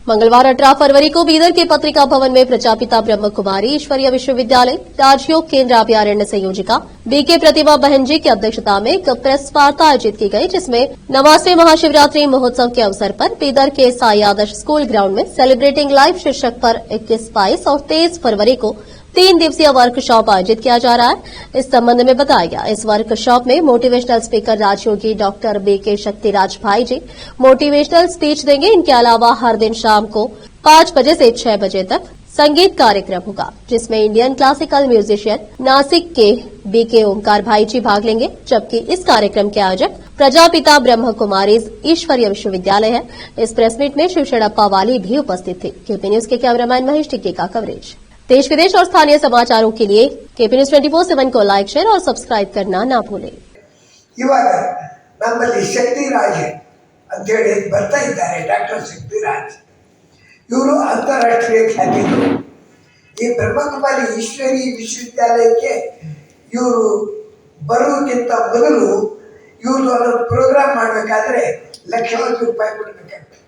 मंगलवार 18 फरवरी को बीदर के पत्रिका भवन में प्रजापिता ब्रह्म कुमारी ईश्वरीय विश्वविद्यालय राजयोग केंद्र अभ्यारण्य संयोजिका बीके प्रतिमा बहन जी की अध्यक्षता में एक प्रेस वार्ता आयोजित की गई, जिसमें 90वें महाशिवरात्रि महोत्सव के अवसर पर बीदर के साई आदर्श स्कूल ग्राउंड में सेलिब्रेटिंग लाइफ शीर्षक पर 21, 22 और 23 फरवरी को 3 दिवसीय वर्कशॉप आयोजित किया जा रहा है। इस संबंध में बताया गया, इस वर्कशॉप में motivational speaker Rajyogi doctor BK Shaktiraj भाई जी मोटिवेशनल स्पीच देंगे। इनके अलावा हर दिन शाम को 5 बजे से 6 बजे तक संगीत कार्यक्रम होगा, जिसमें इंडियन क्लासिकल म्यूजिशियन नासिक के बीके ओमकार भाई जी भाग लेंगे, जबकि इस कार्यक्रम के आयोजक प्रजापिता ब्रह्म कुमारी ईश्वरीय विश्वविद्यालय है। इस प्रेस मीट में शिवशरणप्पा वाली भी उपस्थित थे। केपी न्यूज के कैमरामैन महेश टिक्के का कवरेज। देश विदेश और स्थानीय समाचारों के लिए केपी न्यूज 24/7 को लाइक, शेयर और सब्सक्राइब करना ना भूलें। ಇವಾಗ ನಮ್ಮಲ್ಲಿ ಶಕ್ತಿರಾಜ್ ಅಂತ ಹೇಳಿ ಬರ್ತಾ ಇದ್ದಾರೆ, ಡಾಕ್ಟರ್ ಶಕ್ತಿರಾಜ್. ಇವರು ಅಂತಾರಾಷ್ಟ್ರೀಯ ಖ್ಯಾತಿಗಳು. ಈ ಬ್ರಹ್ಮಕುಮಾರಿ ಈಶ್ವರಿ ವಿಶ್ವವಿದ್ಯಾಲಯಕ್ಕೆ ಇವರು ಬರುವುದಕ್ಕಿಂತ ಮೊದಲು ಇವ್ರದ್ದು ಪ್ರೋಗ್ರಾಮ್ ಮಾಡಬೇಕಾದ್ರೆ ಲಕ್ಷಾಂತರ ರೂಪಾಯಿ ಕೊಡಬೇಕಾಗ್ತದೆ.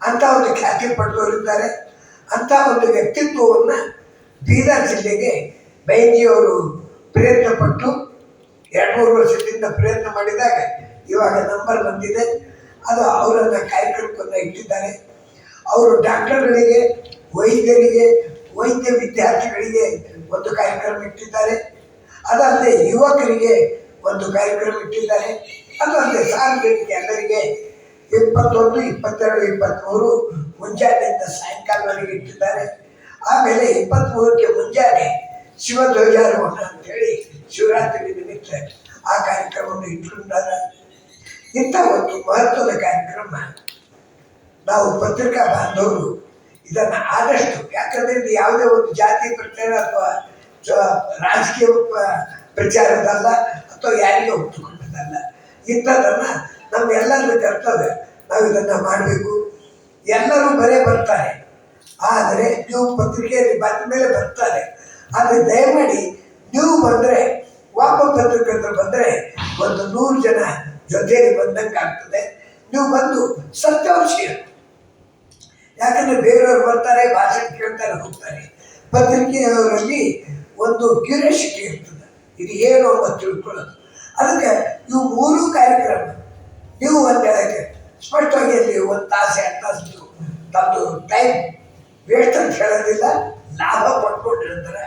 ಅಂತ ಒಂದು ಖ್ಯಾತಿ ಪಡೆದವರಿದ್ದಾರೆ. ಅಂಥ ಒಂದು ವ್ಯಕ್ತಿತ್ವವನ್ನು ಬೀದರ್ ಜಿಲ್ಲೆಗೆ ಬೈಜಿಯವರು ಪ್ರಯತ್ನ ಪಟ್ಟು 2-3 ವರ್ಷದಿಂದ ಪ್ರಯತ್ನ ಮಾಡಿದಾಗ ಇವಾಗ ನಂಬರ್ ಬಂದಿದೆ. ಅದು ಅವರನ್ನು ಕಾರ್ಯಕ್ರಮವನ್ನು ಇಟ್ಟಿದ್ದಾರೆ. ಅವರು ಡಾಕ್ಟರ್ಗಳಿಗೆ, ವೈದ್ಯರಿಗೆ, ವೈದ್ಯ ವಿದ್ಯಾರ್ಥಿಗಳಿಗೆ ಒಂದು ಕಾರ್ಯಕ್ರಮ ಇಟ್ಟಿದ್ದಾರೆ. ಅದಲ್ಲದೆ ಯುವಕರಿಗೆ ಒಂದು ಕಾರ್ಯಕ್ರಮ ಇಟ್ಟಿದ್ದಾರೆ. ಅದಲ್ಲದೆ ಸಾರ್ವಜನಿಕ ಎಲ್ಲರಿಗೆ 21, 22, 23 ಮುಂಜಾನೆಯಿಂದ ಸಾಯಂಕಾಲವರೆಗೆ ಇಟ್ಟಿದ್ದಾರೆ. ಆಮೇಲೆ 23ಕ್ಕೆ ಮುಂಜಾನೆ ಶಿವಧ್ವಜಾರೋಹಣ ಅಂತೇಳಿ ಶಿವರಾತ್ರಿ ನಿಮಿತ್ತ ಆ ಕಾರ್ಯಕ್ರಮವನ್ನು ಇಟ್ಟುಕೊಂಡಾರೆ. ಇಂಥ ಒಂದು ಮಹತ್ವದ ಕಾರ್ಯಕ್ರಮ ನಾವು ಪತ್ರಿಕಾ ಬಾಂಧವರು ಇದನ್ನು ಆದಷ್ಟು, ಯಾಕಂದರೆ ಇದು ಯಾವುದೇ ಒಂದು ಜಾತಿ ಪ್ರಚಾರ ಅಥವಾ ರಾಜಕೀಯ ಪ್ರಚಾರದಲ್ಲ ಅಥವಾ ಯಾರಿಗೆ ಒಪ್ಪಿಕೊಂಡದಲ್ಲ. ಇಂಥದ್ದನ್ನು ನಮ್ಮೆಲ್ಲರ ಕರ್ತವ್ಯ, ನಾವು ಇದನ್ನು ಮಾಡಬೇಕು. ಎಲ್ಲರೂ ಬರ್ತಾರೆ, ಆದರೆ ನೀವು ಪತ್ರಿಕೆಯಲ್ಲಿ ಬಂದ ಮೇಲೆ ಬರ್ತಾರೆ. ಆದರೆ ದಯಮಾಡಿ ನೀವು ಬಂದರೆ, ಒಬ್ಬ ಪತ್ರಕರ್ತರು ಬಂದರೆ ಒಂದು 100 ಜನ ಜೊತೆಯಲ್ಲಿ ಬಂದಂಗೆ ಆಗ್ತದೆ. ನೀವು ಬಂದು ಸತ್ಯಾಂಶ, ಯಾಕಂದರೆ ಬೇರೆಯವರು ಬರ್ತಾರೆ, ಭಾಷಣ ಕೇಳ್ತಾರೆ, ಹೋಗ್ತಾರೆ. ಪತ್ರಿಕೆಯವರಲ್ಲಿ ಒಂದು ಕ್ಯೂರಿಯಾಸಿಟಿ ಇರ್ತದೆ, ಇದು ಏನು ಅಂತ ತಿಳ್ಕೊಳ್ಳೋದು. ಅದಕ್ಕೆ ಇವು 3 ಕಾರ್ಯಕ್ರಮ ನೀವು ಒಂದು ಹೇಳಕ್ಕೆ ಸ್ಪಷ್ಟವಾಗಿ ಅಲ್ಲಿ 1 ತಾಸು 2 ತಾಸು ತಮ್ಮದು ಟೈಮ್ ವೇಸ್ಟ್ ಅಂತ ಹೇಳೋದಿಲ್ಲ, ಲಾಭ ಪಡ್ಕೊಂಡಿರ್ತಾರೆ.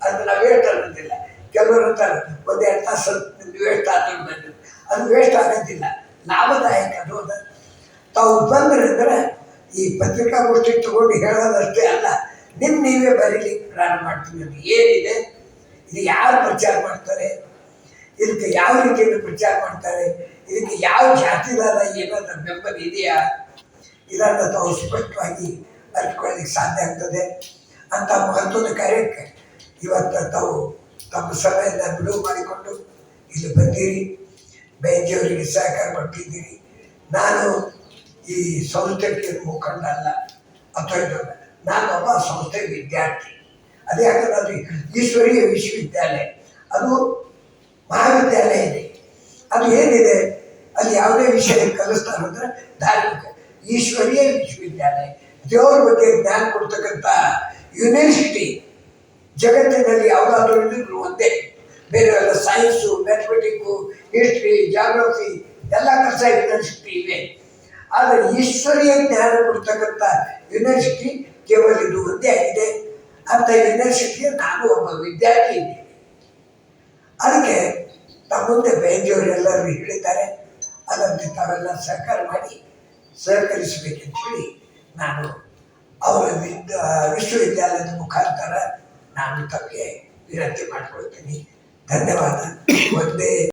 ಅದು ನಾವು ವೇಸ್ಟ್ ಅನ್ನೋದಿಲ್ಲ. ಕೆಲವರು ಅಂತಾರೆ 1-2 ತಾಸು ವೇಸ್ಟ್ ಆಗೋದು, ಅದು ವೇಸ್ಟ್ ಆಗೋದಿಲ್ಲ, ಲಾಭದಾಯಕ. ಅನ್ನೋದು ತಾವು ಬಂದ್ರಂದ್ರೆ ಈ ಪತ್ರಿಕಾಗೋಷ್ಠಿ ತಗೊಂಡು ಹೇಳೋದಷ್ಟೇ ಅಲ್ಲ, ನೀವೇ ಬರೀಲಿಕ್ಕೆ ಪ್ರಾರಂಭ ಮಾಡ್ತೀವಿ. ಅದು ಏನಿದೆ, ಇದು ಯಾರು ಪ್ರಚಾರ ಮಾಡ್ತಾರೆ, ಇದಕ್ಕೆ ಯಾವ ರೀತಿಯಲ್ಲಿ ಪ್ರಚಾರ ಮಾಡ್ತಾರೆ, ಇದಕ್ಕೆ ಯಾವ ಜಾತಿದಾರ ಏನಾದರೂ ಬೆಂಬಲ ಇದೆಯಾ, ಇದನ್ನು ತಾವು ಸ್ಪಷ್ಟವಾಗಿ ಅರಿತುಕೊಳ್ಳಲಿಕ್ಕೆ ಸಾಧ್ಯ ಆಗ್ತದೆ. ಅಂಥ ಮಹತ್ವದ ಕಾರ್ಯಕ್ಕೆ ಇವತ್ತು ತಾವು ತಮ್ಮ ಸಮಯದ ಬಿಡುವು ಮಾಡಿಕೊಂಡು ಇಲ್ಲಿ ಬಂದಿರಿ, ಬೈಜಿಯವರಿಗೆ ಸಹಕಾರ ಕೊಟ್ಟಿದ್ದೀರಿ. ನಾನು ಈ ಸಂಸ್ಥೆಗೆ ಮುಖಂಡ ಅಲ್ಲ ಅಥವಾ ಇದಲ್ಲ, ನಾನು ಒಬ್ಬ ಸಂಸ್ಥೆ ವಿದ್ಯಾರ್ಥಿ. ಅದೇ ಯಾಕಂದ್ರೆ ಅದು ಈಶ್ವರೀಯ ವಿಶ್ವವಿದ್ಯಾಲಯ, ಅದು ಮಹಾವಿದ್ಯಾಲಯ ಇದೆ. ಅದು ಏನಿದೆ, ಅಲ್ಲಿ ಯಾವುದೇ ವಿಷಯ ಕಲಿಸ್ತಾರೆ ಅಂದರೆ ಧಾರ್ಮಿಕ. ಈಶ್ವರೀಯ ವಿಶ್ವವಿದ್ಯಾಲಯ ದೇವರ ಬಗ್ಗೆ ಜ್ಞಾನ ಕೊಡ್ತಕ್ಕಂಥ ಯೂನಿವರ್ಸಿಟಿ ಜಗತ್ತಿನಲ್ಲಿ ಯಾವುದಾದ್ರೂ ಇದ್ರೂ ಒಂದೇ. ಬೇರೆ ಎಲ್ಲ ಸೈನ್ಸು, ಮ್ಯಾಥಮೆಟಿಕ್ಕು, ಹಿಸ್ಟ್ರಿ, ಜಾಗ್ರಫಿ ಎಲ್ಲ ಕಸ ಯೂನಿವರ್ಸಿಟಿ ಇವೆ. ಆದರೆ ಈಶ್ವರೀಯ ಜ್ಞಾನ ಕೊಡ್ತಕ್ಕಂಥ ಯೂನಿವರ್ಸಿಟಿ ಕೇವಲ ಇದು ಒಂದೇ ಆಗಿದೆ. ಅಂಥ ಯೂನಿವರ್ಸಿಟಿಯ ನಾನು ಒಬ್ಬ ವಿದ್ಯಾರ್ಥಿ ಇದ್ದೀನಿ. ಅದಕ್ಕೆ ನಮ್ಮ ಮುಂದೆ ಬೇಂಜಿಯವರೆಲ್ಲರೂ ಹೇಳಿದ್ದಾರೆ. ಅದರಂತೆ ತಾವೆಲ್ಲ ಸಹಕಾರ ಮಾಡಿ ಸಹಕರಿಸಬೇಕೆಂತೇಳಿ ನಾನು ಅವರ ವಿಶ್ವವಿದ್ಯಾಲಯದ ಮುಖಾಂತರ ನಾನು ತಮಗೆ ವಿನಂತಿ ಮಾಡಿಕೊಳ್ತೀನಿ. ಧನ್ಯವಾದ. ಒಂದೇ